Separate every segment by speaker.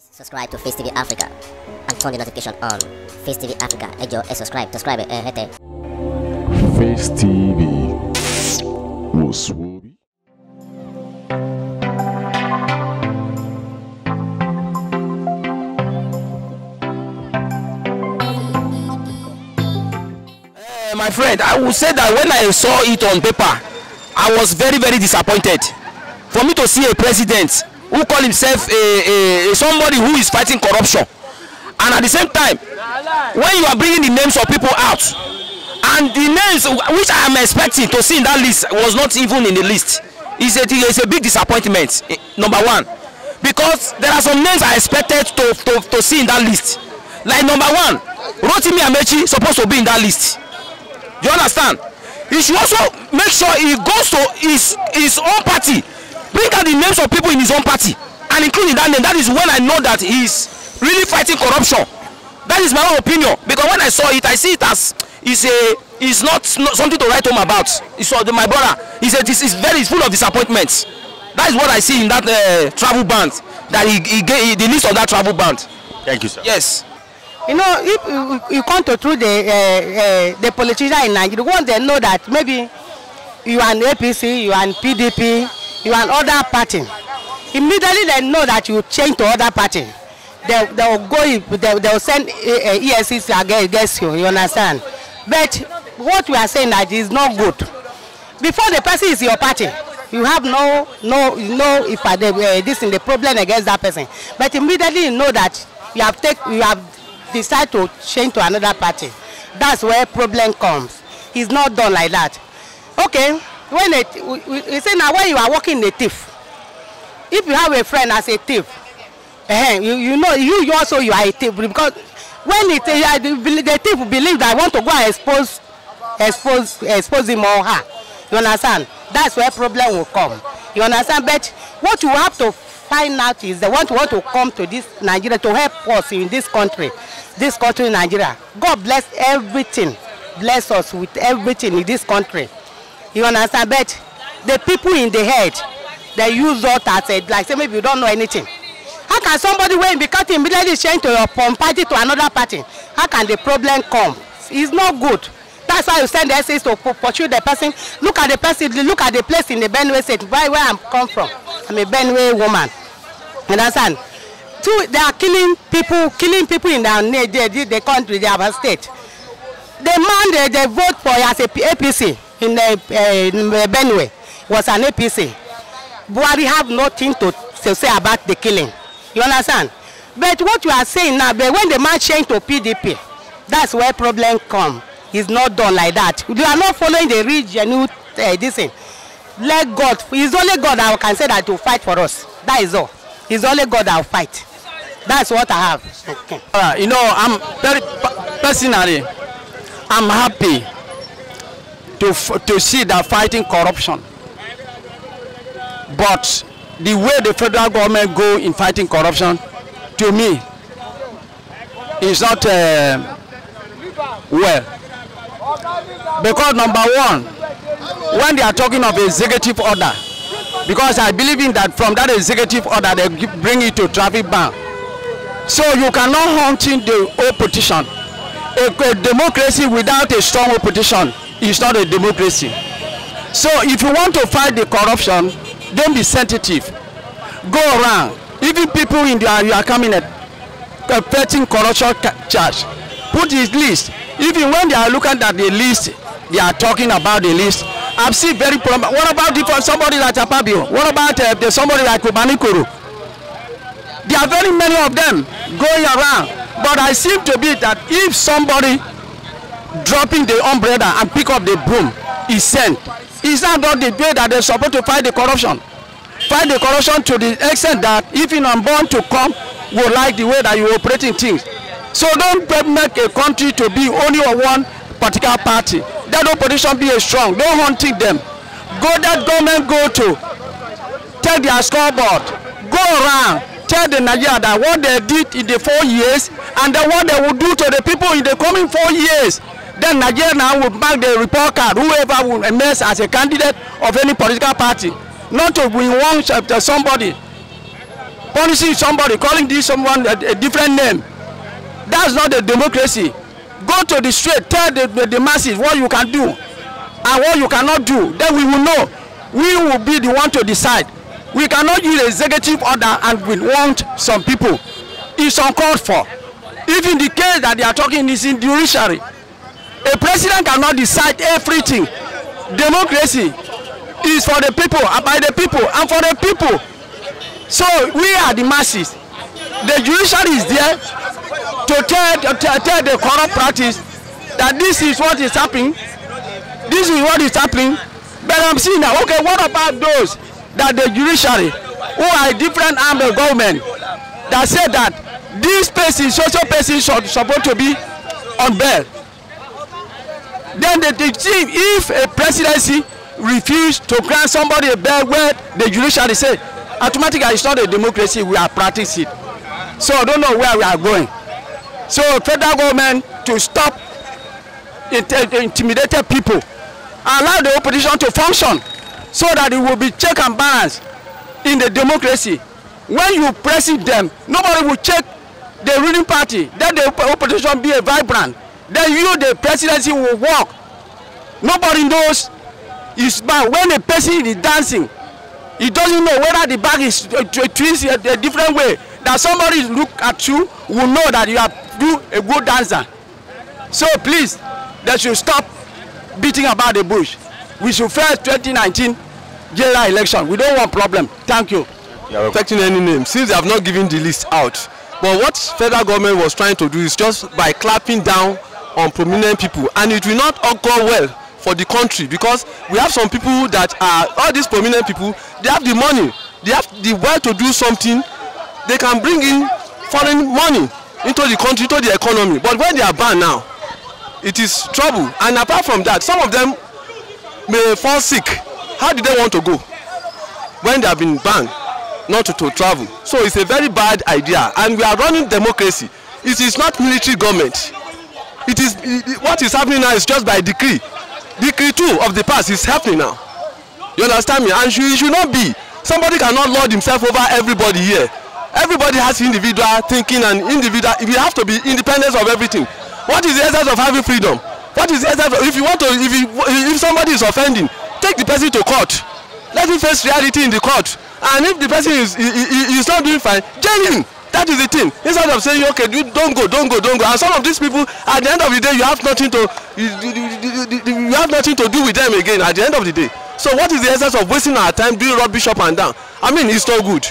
Speaker 1: Please subscribe to Facetv Africa and turn the notification on. Facetv Africa, subscribe,
Speaker 2: Facetv Muswobi.
Speaker 3: My friend, I would say that when I saw it on paper, I was very, very disappointed. For me to see a president who call himself somebody who is fighting corruption, and at the same time, when you are bringing the names of people out, and the names which I am expecting to see in that list was not even in the list, it's a big disappointment. Number one, because there are some names I expected to see in that list. Like number one, Rotimi Amechi supposed to be in that list. Do you understand? He should also make sure he goes to his own party, bring out the names of people in his own party, and including that name. That is when I know that he is really fighting corruption. That is my own opinion, because when I saw it, I see it as it's not something to write home about. It's my brother. He said this is full of disappointments. That is what I see in that travel ban. That he gave the list of that travel ban.
Speaker 2: Thank you, sir.
Speaker 3: Yes.
Speaker 4: You know, if you come to through the politicians in Nigeria, once they know that maybe you are an APC, you are an PDP, you are another party, immediately they know that you change to other party. They will send EFCC against you. You understand? But what we are saying that is not good. Before the person is your party, you have this in the problem against that person. But immediately you know that you have decide to change to another party. That's where problem comes. It's not done like that. Okay, when we say now when you are working in a thief, if you have a friend as a thief, you know you also you are a thief, because when the thief believe that I want to go and expose him or her, you understand? That's where problem will come. You understand? But what you have to find out is they want to come to this Nigeria to help us in this country Nigeria. God bless everything, bless us with everything in this country. You understand? But the people in the head, they use us as like say maybe you don't know anything. How can somebody when because immediately change to your party to another party? How can the problem come? It's not good. That's why you send the essays to pursue the person. Look at the person, look at the place in the Benue State, where I'm come from. I'm a Benue woman. You understand? They are killing people in the country, their state. The man they vote for as a APC in the Benue was an APC. Buhari have nothing to say about the killing. You understand? But what you are saying now, but when the man changed to PDP, that's where problem come. It's not done like that. You are not following the region. This thing. Let God. It's only God that can say that to fight for us. That is all. It's only God that will fight. That's what I have. Okay.
Speaker 3: You know, I'm very personally, I'm happy to see that fighting corruption. But the way the federal government go in fighting corruption, to me, is not well. Because number one, when they are talking of executive order, because I believe in that from that executive order they bring it to traffic ban. So you cannot hunt in the opposition. A democracy without a strong opposition is not a democracy. So if you want to fight the corruption, don't be sensitive. Go around. Even people in the area coming at fetching corruption charge. Put his list. Even when they are looking at the list, they are talking about the list. I've seen very problem. What about somebody like Apabio? What about somebody like Obanikoro? There are very many of them going around. But I seem to be that if somebody dropping the umbrella and pick up the broom is sent, is that not the way that they're supposed to fight the corruption? Fight the corruption to the extent that if you're born to come, will like the way that you're operating things. So don't make a country to be only one particular party. That opposition be a strong. Don't hunting them. That government go to take their scoreboard. Go around. Tell the Nigeria that what they did in the 4 years and then what they will do to the people in the coming 4 years. Then Nigeria now will mark the report card, whoever will emerge as a candidate of any political party. Not to win one somebody. punishing somebody, calling this someone a different name. That's not a democracy. Go to the street, tell the masses what you can do and what you cannot do. Then we will know. We will be the one to decide. We cannot use executive order and we want some people. It's uncalled for. Even the case that they are talking is in judiciary. A president cannot decide everything. Democracy is for the people, by the people, and for the people. So we are the masses. The judiciary is there to tell the corrupt practice that this is what is happening. This is what is happening. But I'm seeing that, okay, what about those that the judiciary, who are a different arm of government, that said that this person, social person, should supposed to be on bail? Then they see if a presidency refuse to grant somebody a bail where the judiciary say automatically it's not a democracy, we are practicing. So I don't know where we are going. So federal government to stop intimidating people, allow the opposition to function so that it will be check and balance in the democracy. When you press them, nobody will check the ruling party, then the opposition be a vibrant. Then you, the presidency, will work. Nobody knows it's bad. When a person is dancing, he doesn't know whether the bag is twisted a different way. That somebody look at you will know that you are a good dancer. So please, they should stop beating about the bush. We should face 2019 general election. We don't want problem. Thank you.
Speaker 2: You are affecting any name since they have not given the list out. But what federal government was trying to do is just by clapping down on prominent people, and it will not occur well for the country, because we have some people that are, all these prominent people, they have the money, they have the will to do something, they can bring in foreign money into the country, into the economy. But when they are banned now, it is trouble. And apart from that, some of them may fall sick. How do they want to go when they have been banned not to travel? So it's a very bad idea, and we are running democracy. It is not military government. It is what is happening now is just by decree. Decree 2 of the past is happening now. You understand me? And it should not be. Somebody cannot lord himself over everybody here. Everybody has individual thinking and individual. We have to be independent of everything. What is the essence of having freedom? What is the essence of, if you want to, if somebody is offending, take the person to court. Let him face reality in the court. And if the person is not doing fine, jail him. That is the thing. Instead of saying, okay, you don't go. And some of these people, at the end of the day, you have nothing to do with them again at the end of the day. So what is the essence of wasting our time doing rubbish up and down? I mean, it's not good.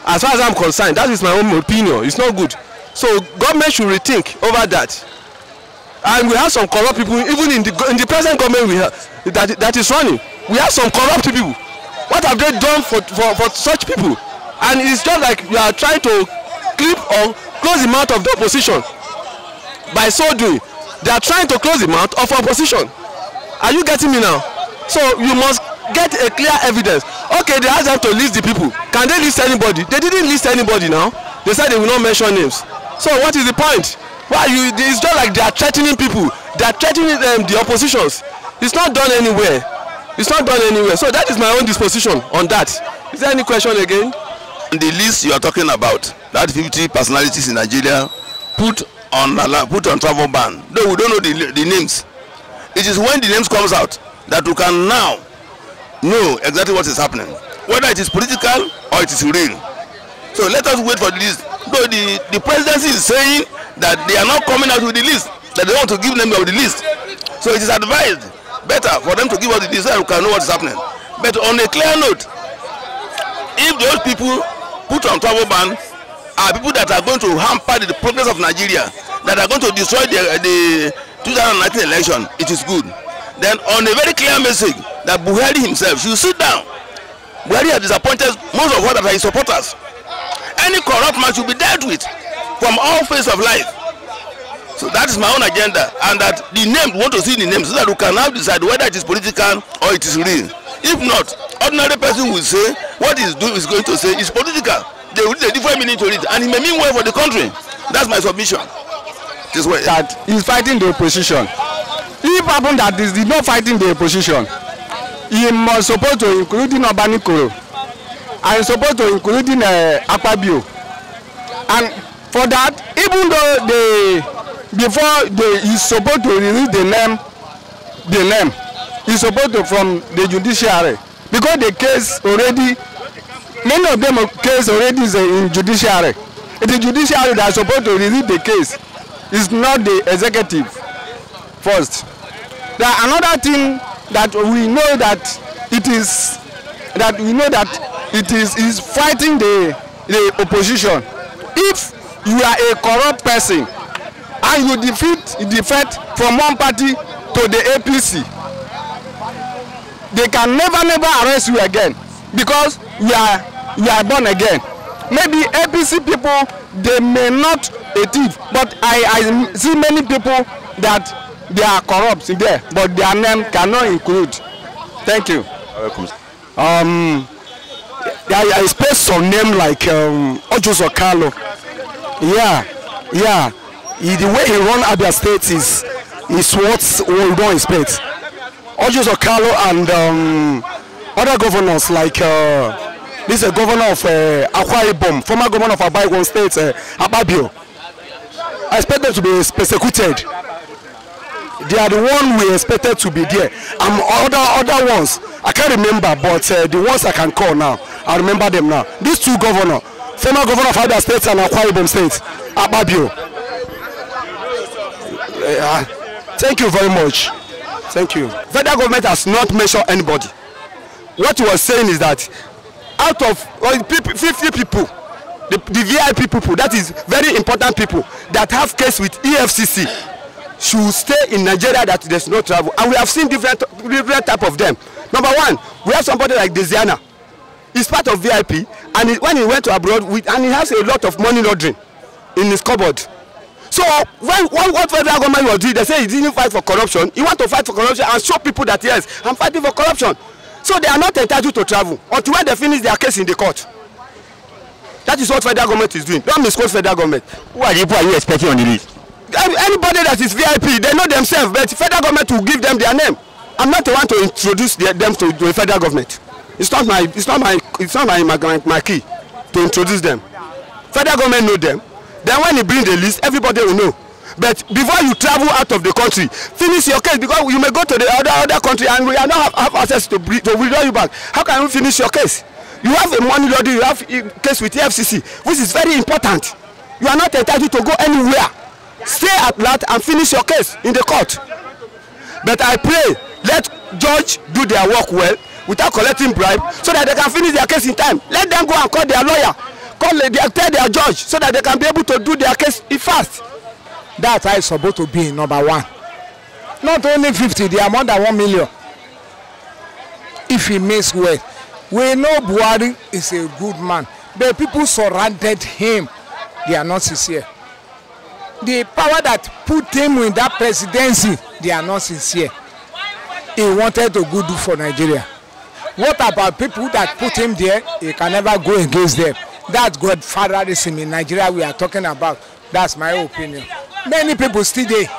Speaker 2: As far as I'm concerned, that is my own opinion. It's not good. So government should rethink over that. And we have some corrupt people, even in the present government we have, that is running. We have some corrupt people. What have they done for such people? And it's just like you are trying to clip or close the mouth of the opposition. By so doing, they are trying to close the mouth of opposition. Are you getting me now? So you must get a clear evidence. Okay, they asked them to list the people. Can they list anybody? They didn't list anybody now. They said they will not mention names. So what is the point? Why it's just like they are threatening people. They are threatening the oppositions. It's not done anywhere. It's not done anywhere. So that is my own disposition on that. Is there any question again?
Speaker 5: The list you are talking about, that 50 personalities in Nigeria put on travel ban. Though we don't know the names. It is when the names comes out that we can now know exactly what is happening, whether it is political or it is real. So let us wait for the list. Though the presidency is saying that they are not coming out with the list, that they want to give them the list. So it is advised better for them to give us the list so that we can know what is happening. But on a clear note, if those people put on travel ban are people that are going to hamper the progress of Nigeria, that are going to destroy the 2019 election, it is good. Then on a very clear message that Buhari himself should sit down. Buhari has disappointed most of what are his supporters. Any corrupt man should be dealt with from all phases of life. So that is my own agenda, and that the name, we want to see the name so that we can now decide whether it is political or it is real. If not, ordinary person will say what is going to say is political. They will read a different meaning to it, and it may mean well for the country. That's my submission. This way.
Speaker 3: That is fighting the opposition. If happen that is not fighting the opposition, he must suppose to include in Urbanicoro. and supposed to include in Akpabio. And for that, even though he's supposed to release the name is supposed to from the judiciary, because the case already, many of them case already is in judiciary. It is judiciary that is supposed to release the case. It's not the executive first. There another thing that we know that it is fighting the opposition. If you are a corrupt person and you defect from one party to the APC, they can never arrest you again, because you are born again. Maybe APC people, they may not a thief, but I see many people that they are corrupt there, but their name cannot include. Thank you. I expect some name like Ojoso Carlo. Yeah. The way he run Abia State is what we don't expect. Ojoso Carlo and other governors like this is a governor of Akwa Ibom, former governor of Akwa State, Akpabio. I expect them to be persecuted. They are the ones we expected to be there. And other ones, I can't remember, but the ones I can call now, I remember them now. These two governors, former governor of Abia State and Akwa Ibom State, Akpabio. Thank you very much. Thank you. Federal government has not mentioned anybody. What he was saying is that out of 50 people, the VIP people, that is very important people that have case with EFCC, should stay in Nigeria, that there's no travel. And we have seen different type of them. Number one, we have somebody like Desiana. He's part of VIP, and when he went to abroad, and he has a lot of money laundering in his cupboard. So what federal government was doing, they say he didn't fight for corruption. He want to fight for corruption and show people that yes, I'm fighting for corruption. So they are not entitled to travel until when they finish their case in the court. That is what federal government is doing. Don't misquote federal government.
Speaker 6: Who are the people you expecting on the list?
Speaker 3: Anybody that is VIP, they know themselves, but federal government will give them their name. I'm not the one to introduce them to the federal government. It's not my key to introduce them. Federal government know them. Then when you bring the list, everybody will know. But before you travel out of the country, finish your case, because you may go to the other country and we are not have access to withdraw you back. How can you finish your case? You have a money laundering, you have a case with the FCC, which is very important. You are not entitled to go anywhere. Stay at that and finish your case in the court. But I pray, let judge do their work well without collecting bribe, so that they can finish their case in time. Let them go and call their lawyer, tell their judge, so that they can be able to do their case fast.
Speaker 7: That's how it's supposed to be, number one. Not only 50, they are more than 1 million. If he makes well. We know Buhari is a good man, but people surrounded him, they are not sincere. The power that put him in that presidency, they are not sincere. He wanted to go do for Nigeria. What about people that put him there? He can never go against them. That's godfatherism in Nigeria we are talking about. That's my opinion. Many people still there.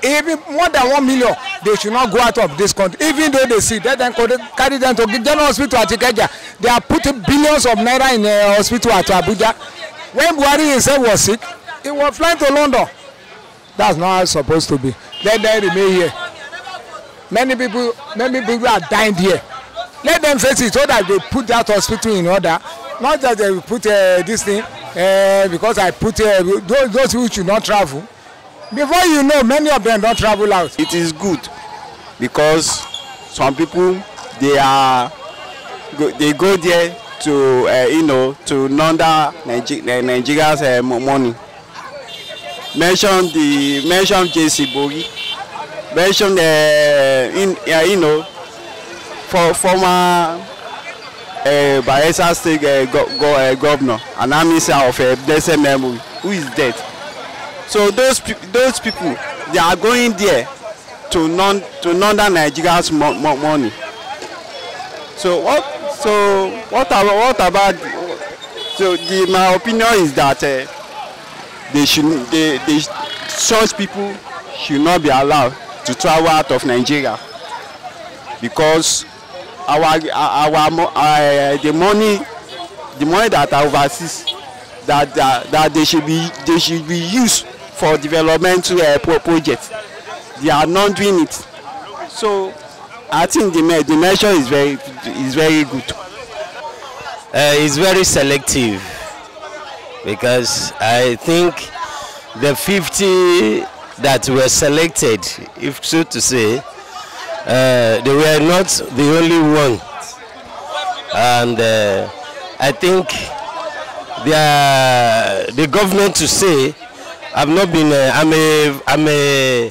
Speaker 7: Even more than 1 million, they should not go out of this country. Even though they see, they then carry them to General Hospital at Ikeja. They are putting billions of naira in a hospital at Abuja. When Buhari himself was sick, he was flying to London. That's not how it's supposed to be. Let them remain here. Many people are dying here. Let them face it so that they put that hospital in order. Not that they put this thing, because I put those who should not travel. Before you know, many of them don't travel out.
Speaker 3: It is good because some people they go there to to launder Nigeria's money. Mention JC Bogi. Mention former Bayelsa State governor and minister of blessed memory, who is dead. So those people, they are going there to launder Nigeria's money. So what about? So my opinion is that such people should not be allowed to travel out of Nigeria, because the money that are overseas that they should be used for developmental projects. They are not doing it. So I think the measure is very good.
Speaker 8: It's very selective, because I think the 50 that were selected, if so to say, they were not the only one, and I think the government to say, I've not been. I'm a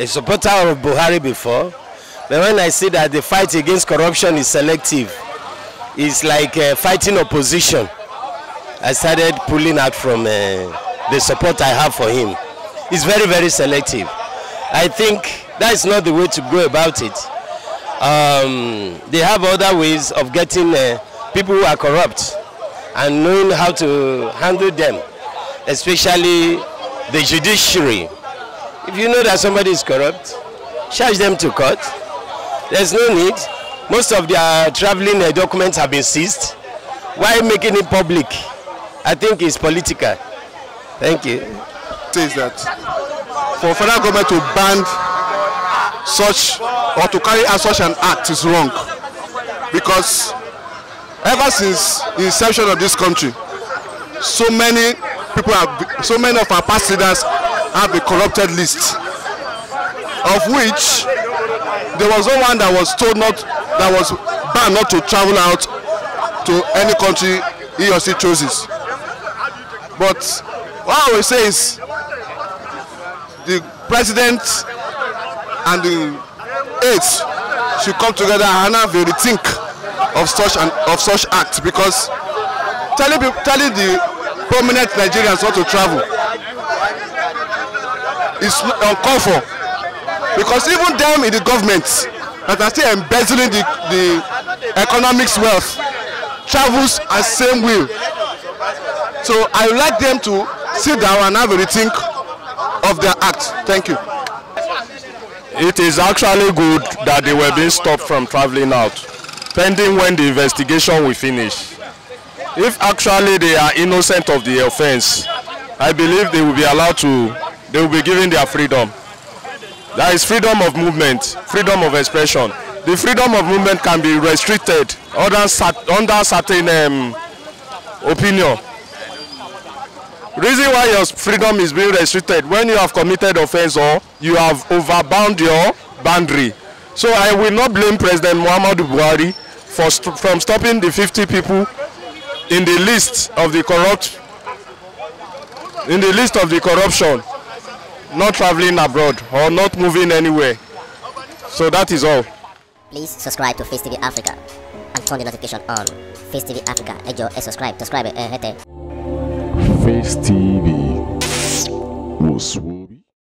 Speaker 8: supporter of Buhari before, but when I see that the fight against corruption is selective, it's like fighting opposition, I started pulling out from the support I have for him. It's very, very selective. I think that is not the way to go about it. They have other ways of getting people who are corrupt and knowing how to handle them, especially the judiciary. If you know that somebody is corrupt, charge them to court. There's no need. Most of their traveling documents have been seized. Why making it public? I think it's political. Thank you.
Speaker 2: Says that for federal government to ban such or to carry out such an act is wrong, because ever since the inception of this country, so many of our past leaders have a corrupted list, of which there was no one that was banned not to travel out to any country he or she chooses. But what I will say is the president and the aides should come together and have a rethink of such acts, because telling the prominent Nigerians not to travel is uncalled for, because even them in the government that are still embezzling the economics wealth travels at same will. So I would like them to sit down and have a rethink of their act. Thank you.
Speaker 9: It is actually good that they were being stopped from traveling out, pending when the investigation will finish. If actually they are innocent of the offense, I believe they will be given their freedom. There is freedom of movement, freedom of expression. The freedom of movement can be restricted under certain opinion. Reason why your freedom is being restricted when you have committed offense or you have overbound your boundary. So I will not blame President Muhammadu Buhari from stopping the 50 people in the list of the corruption, not traveling abroad or not moving anywhere. So that is all.
Speaker 1: Please subscribe to Facetv Africa and turn the notification on. Facetv Africa, subscribe. Face TV was